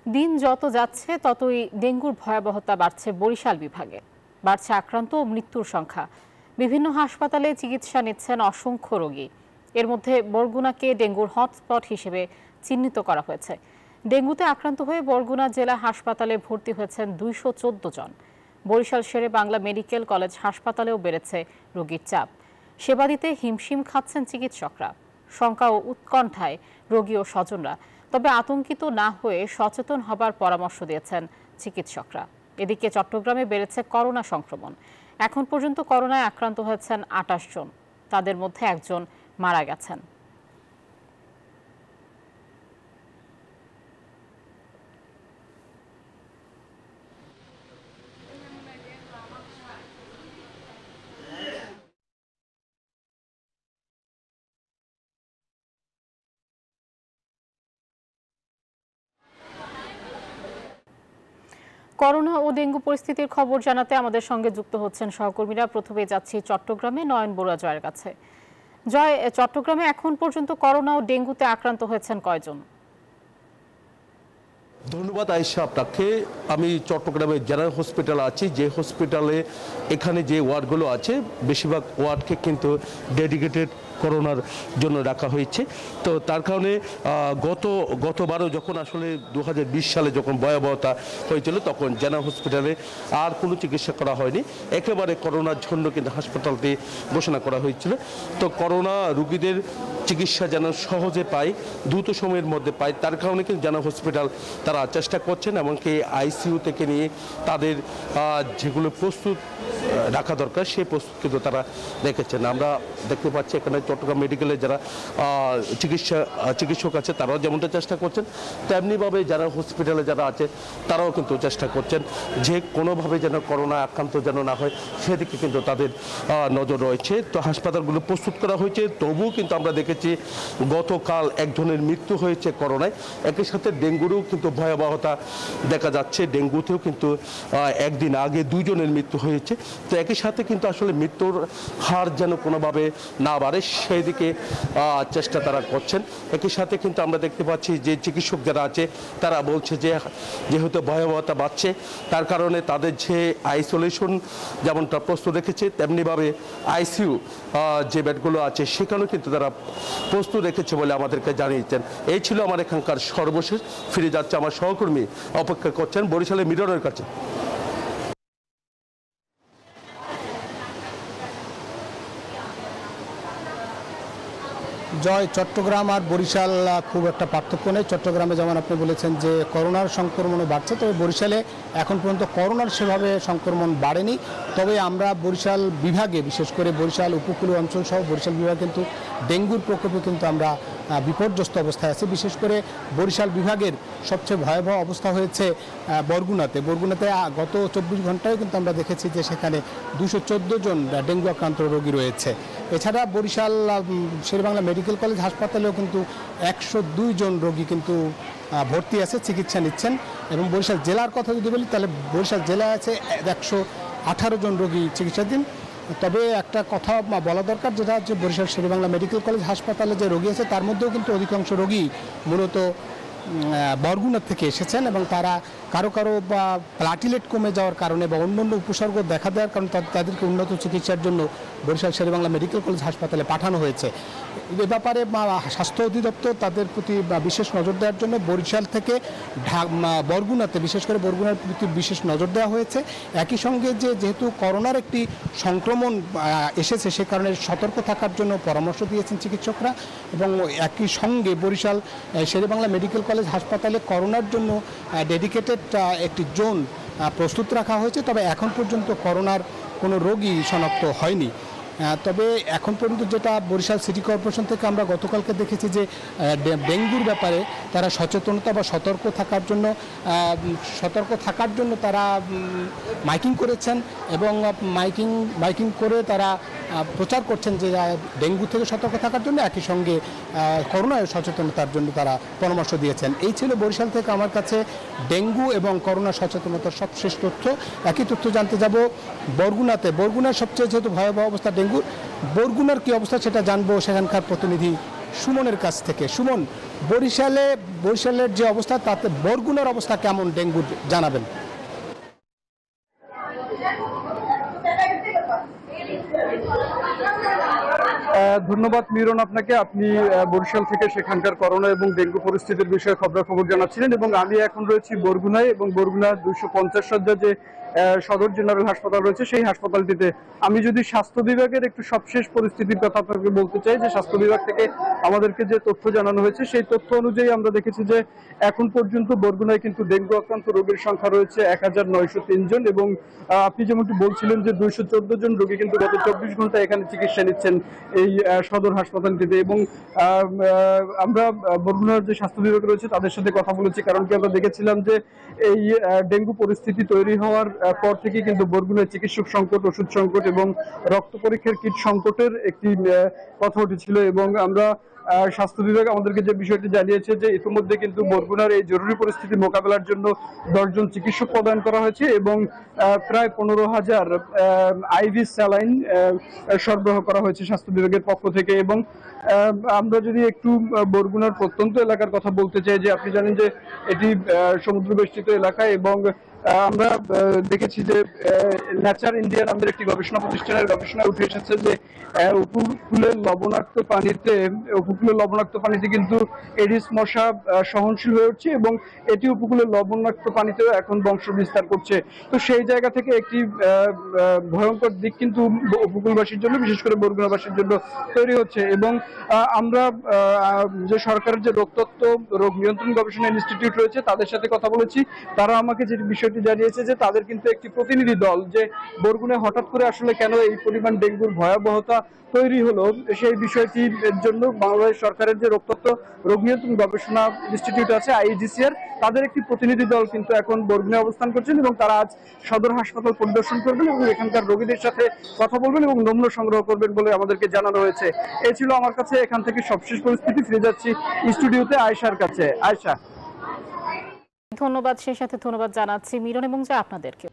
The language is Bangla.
দিন যত যাচ্ছে ততই ডেঙ্গুর ভয়াবহতা বাড়ছে বরিশাল বিভাগে। বাড়ছে আক্রান্ত ও মৃত্যুর সংখ্যা। বিভিন্ন হাসপাতালে চিকিৎসা নিচ্ছেন অসংখ্য রোগী। এর মধ্যে বরগুনাকে ডেঙ্গুর হটস্পট হিসেবে চিহ্নিত করা হয়েছে। ডেঙ্গুতে আক্রান্ত হয়ে বরগুনা জেলা হাসপাতালে ভর্তি হয়েছেন 214 জন। বরিশাল শেরে বাংলা মেডিকেল কলেজ হাসপাতালেও বেড়েছে রোগীর চাপ। সেবা দিতে হিমশিম খাচ্ছেন চিকিৎসকরা। শঙ্কা ও উৎকণ্ঠায় রোগী ও স্বজনরা। তবে আতঙ্কিত না হয়ে সচেতন হবার পরামর্শ দিয়েছেন চিকিৎসকরা। এদিকে চট্টগ্রামে বেড়েছে করোনা সংক্রমণ। এখন পর্যন্ত করোনায় আক্রান্ত হয়েছেন 28 জন। তাদের মধ্যে একজন মারা গেছেন। করোনা ও ডেঙ্গু পরিস্থিতির খবর জানাতে আমাদের সঙ্গে যুক্ত হচ্ছেন সহকর্মীরা। প্রথমে যাচ্ছি চট্টগ্রামে নয়ন বড়ুয়া জয়ের কাছে। জয়, চট্টগ্রামে এখন পর্যন্ত করোনা ও ডেঙ্গুতে আক্রান্ত হয়েছেন কয়জন? ধন্যবাদ আয়েশা আপনাকে। আমি চট্টগ্রামের জেনারেল হসপিটালে আছি। যে হসপিটালে এখানে যে ওয়ার্ডগুলো আছে বেশিরভাগ ওয়ার্ডকে কিন্তু ডেডিকেটেড করোনার জন্য রাখা হয়েছে। তো তার কারণে গতবারও যখন আসলে 2020 সালে যখন ভয়াবহতা হয়েছিল তখন জেনারেল হসপিটালে আর কোনো চিকিৎসা করা হয়নি। একেবারে করোনার জন্য কিন্তু হাসপাতালটি ঘোষণা করা হয়েছিল। তো করোনা রোগীদের চিকিৎসা যেন সহজে পায়, দ্রুত সময়ের মধ্যে পায়, তার কারণে কিন্তু জেনারেল হসপিটাল তারা চেষ্টা করছেন। এমনকি আইসিইউ থেকে নিয়ে তাদের যেগুলো প্রস্তুত রাখা দরকার সেই প্রস্তুত কিন্তু তারা রেখেছেন। আমরা দেখতে পাচ্ছি এখানে চট্টগ্রাম মেডিকেলে যারা চিকিৎসক আছে তারাও যেমনটা চেষ্টা করছেন, তেমনিভাবে যারা হসপিটালে যারা আছে তারাও কিন্তু চেষ্টা করছেন যে কোনোভাবে যেন করোনা আক্রান্ত যেন না হয় সেদিকে কিন্তু তাদের নজর রয়েছে। তো হাসপাতালগুলো প্রস্তুত করা হয়েছে। তবুও কিন্তু আমরা দেখেছি গতকাল একজনের মৃত্যু হয়েছে করোনায়। একই সাথে ডেঙ্গুরও কিন্তু ভয়াবহতা দেখা যাচ্ছে। ডেঙ্গুতেও কিন্তু একদিন আগে 2 জনের মৃত্যু হয়েছে। তো একই সাথে কিন্তু আসলে মৃত্যুর হার যেন কোনোভাবে না বাড়ে সেই দিকে চেষ্টা তারা করছেন। একই সাথে কিন্তু আমরা দেখতে পাচ্ছি যে চিকিৎসক যারা আছে তারা বলছে যে যেহেতু ভয়াবহতা বাড়ছে তার কারণে তাদের যে আইসোলেশন যেমনটা প্রস্তুত রেখেছে তেমনিভাবে আইসিইউ যে বেডগুলো আছে সেখানেও কিন্তু তারা প্রস্তুত রেখেছে বলে আমাদেরকে জানিয়েছেন। এই ছিল আমার এখানকার সর্বশেষ। ফিরে যাচ্ছে আমার সহকর্মী অপেক্ষা করছেন বরিশালের মিরনের কাছে। জয়, চট্টগ্রাম আর বরিশাল খুব একটা পার্থক্য নেই। চট্টগ্রামে যেমন আপনি বলেছেন যে করোনার সংক্রমণও বাড়ছে, তবে বরিশালে এখন পর্যন্ত করোনার সেভাবে সংক্রমণ বাড়েনি। তবে আমরা বরিশাল বিভাগে বিশেষ করে বরিশাল উপকূলীয় অঞ্চল সহ বরিশাল বিভাগে কিন্তু ডেঙ্গুর প্রকোপে কিন্তু আমরা বিপর্যস্ত অবস্থায় আছি। বিশেষ করে বরিশাল বিভাগের সবচেয়ে ভয়াবহ অবস্থা হয়েছে বরগুনাতে। গত 24 ঘন্টায় কিন্তু আমরা দেখেছি যে সেখানে 214 জন ডেঙ্গু আক্রান্ত রোগী রয়েছে। এছাড়া বরিশাল শেরেবাংলা মেডিকেল কলেজ হাসপাতালেও কিন্তু 102 জন রোগী কিন্তু ভর্তি আছে, চিকিৎসা নিচ্ছেন। এবং বরিশাল জেলার কথা যদি বলি তাহলে বরিশাল জেলায় আছে 118 জন রোগী চিকিৎসাধীন। তবে একটা কথা বলা দরকার, যেটা হচ্ছে বরিশাল শেরেবাংলা মেডিকেল কলেজ হাসপাতালে যে রোগী আছে তার মধ্যেও কিন্তু অধিকাংশ রোগী মূলত বরগুনা থেকে এসেছেন এবং তারা কারো বা প্লাটিলেট কমে যাওয়ার কারণে বা অন্যান্য উপসর্গ দেখা দেওয়ার কারণে তাদেরকে উন্নত চিকিৎসার জন্য বরিশাল শেরেবাংলা মেডিকেল কলেজ হাসপাতালে পাঠানো হয়েছে। এ ব্যাপারে স্বাস্থ্য অধিদপ্তর তাদের প্রতি বিশেষ নজর দেওয়ার জন্য বরিশাল থেকে বরগুনাতে বিশেষ করে বরগুনার প্রতি বিশেষ নজর দেওয়া হয়েছে। একই সঙ্গে যেহেতু করোনার একটি সংক্রমণ এসেছে সে কারণে সতর্ক থাকার জন্য পরামর্শ দিয়েছেন চিকিৎসকরা। এবং একই সঙ্গে বরিশাল শেরেবাংলা মেডিকেল কলেজ হাসপাতালে করোনার জন্য ডেডিকেটেড একটি জোন প্রস্তুত রাখা হয়েছে। তবে এখন পর্যন্ত করোনার কোনো রোগী শনাক্ত হয়নি। তবে এখন পর্যন্ত যেটা বরিশাল সিটি কর্পোরেশন থেকে আমরা গতকালকে দেখেছি যে ডেঙ্গুর ব্যাপারে তারা সচেতনতা বা সতর্ক থাকার জন্য তারা মাইকিং করেছেন এবং মাইকিং করে তারা প্রচার করছেন যে ডেঙ্গু থেকে সতর্ক থাকার জন্য, একই সঙ্গে করোনায় সচেতনতার জন্য তারা পরামর্শ দিয়েছেন। এই ছিল বরিশাল থেকে আমার কাছে ডেঙ্গু এবং করোনা সচেতনতার সবশেষ তথ্য। একই তথ্য জানতে যাব বরগুনাতে। বরগুনার সবচেয়ে যেহেতু ভয়াবহ অবস্থা ডেঙ্গুর, বরগুনার কী অবস্থা সেটা জানবো সেখানকার প্রতিনিধি সুমনের কাছ থেকে। সুমন, বরিশালের যে অবস্থা তাতে বরগুনার অবস্থা কেমন ডেঙ্গুর জানাবেন। ধন্যবাদ মিরন আপনাকে। আপনি বরিশাল থেকে সেখানকার করোনা এবং ডেঙ্গু পরিস্থিতির বিষয়ে খবরাখবর জানাচ্ছিলেন এবং আমি এখন রয়েছি বরগুনায় এবং বরগুনার 250 শয্যা যে সদর জেনারেল হাসপাতাল রয়েছে সেই হাসপাতালটিতে। আমি যদি স্বাস্থ্য বিভাগের একটু সবশেষ পরিস্থিতির কথা আপনাকে বলতে চাই, যে স্বাস্থ্য বিভাগ থেকে আমাদেরকে যে তথ্য জানানো হয়েছে সেই তথ্য অনুযায়ী আমরা দেখেছি যে এখন পর্যন্ত বরগুনায় কিন্তু ডেঙ্গু আক্রান্ত রোগীর সংখ্যা রয়েছে 1903 জন এবং আপনি যেমনটি বলছিলেন যে 214 জন রোগী কিন্তু গত 24 ঘন্টায় এখানে চিকিৎসা নিচ্ছেন এই সদর হাসপাতালটিতে। এবং আমরা বরগুনার যে স্বাস্থ্য বিভাগ রয়েছে তাদের সাথে কথা বলেছি, কারণ কি আমরা দেখেছিলাম যে এই ডেঙ্গু পরিস্থিতি তৈরি হওয়ার পর থেকে কিন্তু বরগুনায় চিকিৎসক সংকট, ওষুধ সংকট এবং রক্ত পরীক্ষার কিট সংকটের একটি কথা উঠেছিল। এবং আমরা স্বাস্থ্য বিভাগ আমাদেরকে যে বিষয়টি জানিয়েছে যে ইতিমধ্যে কিন্তু বরগুনার এই জরুরি পরিস্থিতি মোকাবেলার জন্য 10 জন চিকিৎসক প্রদান করা হয়েছে এবং প্রায় 15,000 আইভি স্যালাইন সরবরাহ করা হয়েছে স্বাস্থ্য বিভাগের পক্ষ থেকে। এবং আমরা যদি একটু বরগুনার প্রত্যন্ত এলাকার কথা বলতে চাই, যে আপনি জানেন যে এটি সমুদ্র বেষ্টিত এলাকা এবং আমরা দেখেছি যে নেচার ইন্ডিয়া নামের একটি গবেষণা প্রতিষ্ঠানের গবেষণায় উঠে এসেছে যে উপকূলের লবণাক্ত পানিতে কিন্তু এডিস মশা সহনশীল হয়ে উঠছে এবং এটি উপকূলের লবণাক্ত পানিতেও এখন বংশ বিস্তার করছে। তো সেই জায়গা থেকে একটি ভয়ঙ্কর দিক কিন্তু উপকূলবাসীর জন্য, বিশেষ করে বরগুনাবাসীর জন্য তৈরি হচ্ছে। এবং আমরা যে সরকারের যে রোগ নিয়ন্ত্রণ গবেষণা ইনস্টিটিউট রয়েছে তাদের সাথে কথা বলেছি। তারা আমাকে যে বিষয়টি জানিয়েছে যে তাদের কিন্তু একটি প্রতিনিধি দল যে বরগুনায় হঠাৎ করে আসলে কেন এই পরিমাণ ডেঙ্গুর ভয়াবহতা তৈরি হলো সেই বিষয়টির জন্য বাংলাদেশ সরকারের যে রোগ নিয়ন্ত্রণ গবেষণা ইনস্টিটিউট আছে IEGCR, তাদের একটি প্রতিনিধি দল কিন্তু এখন বরগুনায় অবস্থান করছেন এবং তারা আজ সদর হাসপাতাল পরিদর্শন করবেন এবং এখানকার রোগীদের সাথে কথা বলবেন এবং নমুনা সংগ্রহ করবেন বলে আমাদেরকে জানানো হয়েছে। এই ছিল আমার কাছে এখান থেকে সবশেষ পরিস্থিতি। ফিরে যাচ্ছি স্টুডিওতে আয়েশার কাছে। আয়েশা, ধন্যবাদ। সেই সাথে ধন্যবাদ জানাচ্ছি মিরন এবং আপনাদেরকে।